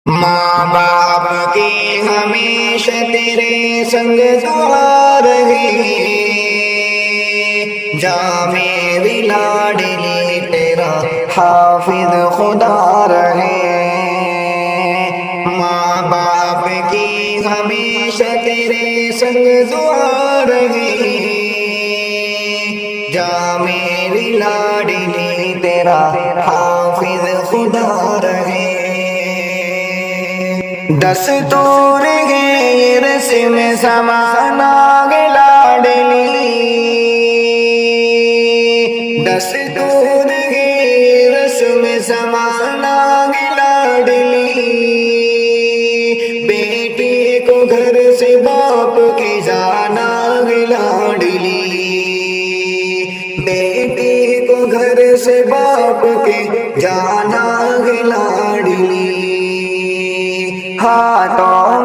ماں باپ کی ہمیشہ تیرے سنگ دعا رہے، جا میری لاڈلی تیرا حافظ خدا رہے۔ ماں باپ کی ہمیشہ تیرے سنگ دعا رہے، جا میری لاڈلی تیرا حافظ خدا رہے۔ دستور ہے رسم زمانہ گے لاڈلی، دستور ہے رسم زمانہ گے لاڈلی، بیٹی کو گھر سے باپ کے جانا گے لاڈلی، بیٹی کو گھر سے باپ کے جانا گے لاڈلی۔ ہاتھوں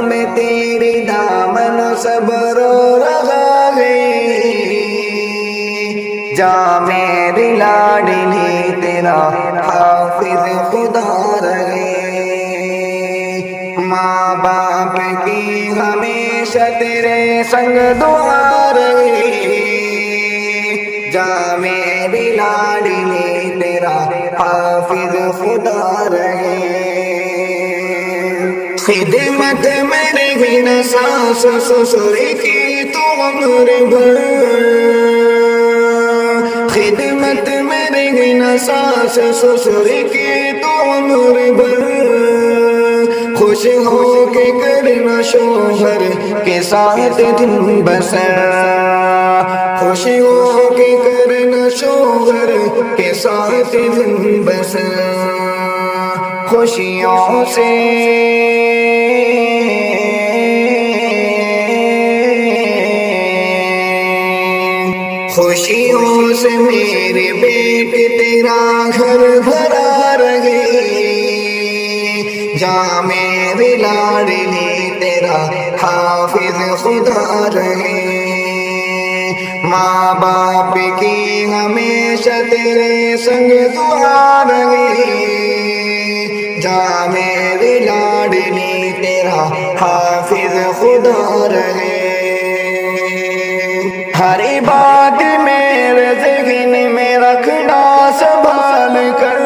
میں تیری دامن صبر رہا ہے، جا میری لاڈلی تیرا حافظ خدا رہے۔ ماں باپ کی ہمیشہ تیرے سنگ دعا رہے، جا میری لاڈلی تیرا حافظ خدا رہے۔ خدمت میں رہی نہ ساس سسر کی تو عمر بھر، خدمت میں رہی نہ ساس سسر کی تو عمر بھر، خوش ہو کے کرنا شوہر کے ساتھ دن بسر، خوش ہو کے کرنا شوہر کے ساتھ دن بسر، خوشیوں سے خوشیوں سے میرے بیٹے تیرا گھر بھرا رہے، جا میری لاڈلی تیرا حافظ خدا رہے۔ ماں باپ کی ہمیشہ تیرے سنگ دعا رہے، جا میری لاڈلی تیرا حافظ خدا رہے۔ ہر بات میرے ذہن میں رکھنا سنبھال کر،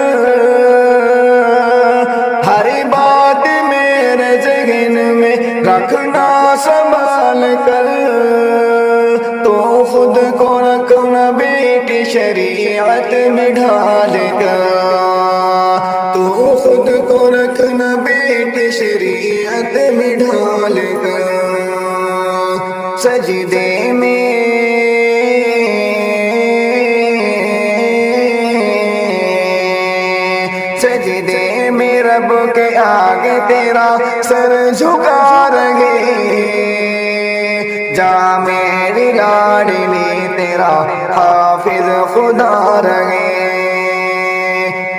ہر بات میرے ذہن میں رکھنا سنبھال کر، تو خود کو رکھنا بیٹی شریعت میں ڈھال کر، تو خود کو رکھنا بیٹی شریعت میں ڈھال کر، سجدے میں سجدے میں رب کے آگے تیرا سر جھکا رہے، جا میری لاڈلی تیرا حافظ خدا رہے۔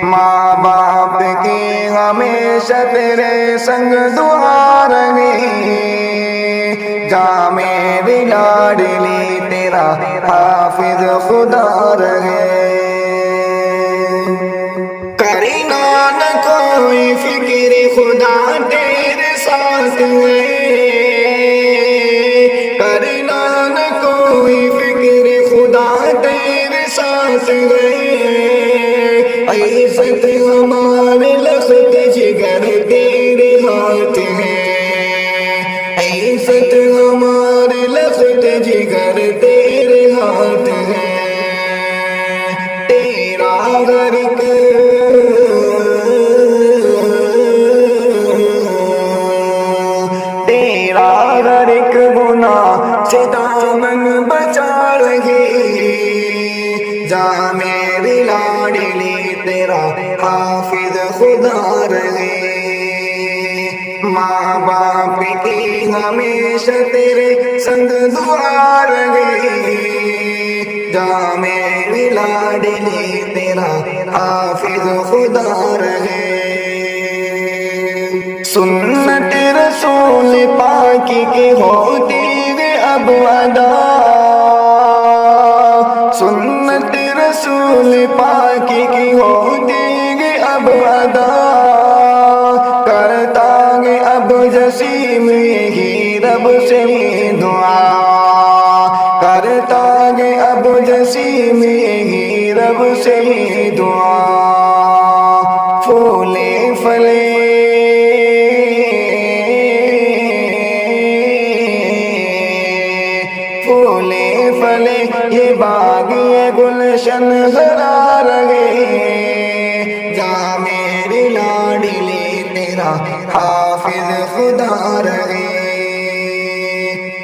ماں باپ کی ہمیشہ تیرے سنگ دعا رہے، جا میری لاڈلی تیرا حافظ خدا رہے۔ کرنا نہ کوئی فکر خدا تیرے ساتھ ہے، کرنا نہ کوئی فکر خدا تیرے ساتھ ہے، عزت ہمارے لخت جگر تیرے ہاتھ ہے، عزت ہمارے لخت جگر تیرے ہاتھ ہے، تیرا غرق تیرا غرق گناہ سے دامن بچا رہے، جا میری لاڈلی تیرا حافظ خدا رہے۔ ماں باپ کی ہمیشہ تیرے سنگ دعا رہے، جا میری لاڈلی تیرا حافظ خدا رہے۔ سنت رسول پاک کی ہوتی ہے اب ادا، سنت رسول پاک کی ہوتی گی اب ادا، کرتا گے اب جسیم ہی رب سے دعا، کرتا گے اب جسیم ہی رب سے دعا. پھولے پھلے پھولے پھلے یہ باغ یہ گلشن ذرا رہے، جہاں میری لاڈلی تیرا حافظ خدا رہے.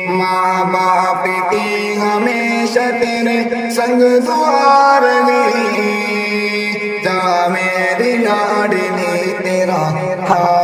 ماں باپ کی ہمیشہ تیرے سنگ دعا رہے، جہاں میری لاڈلی تیرا حافظ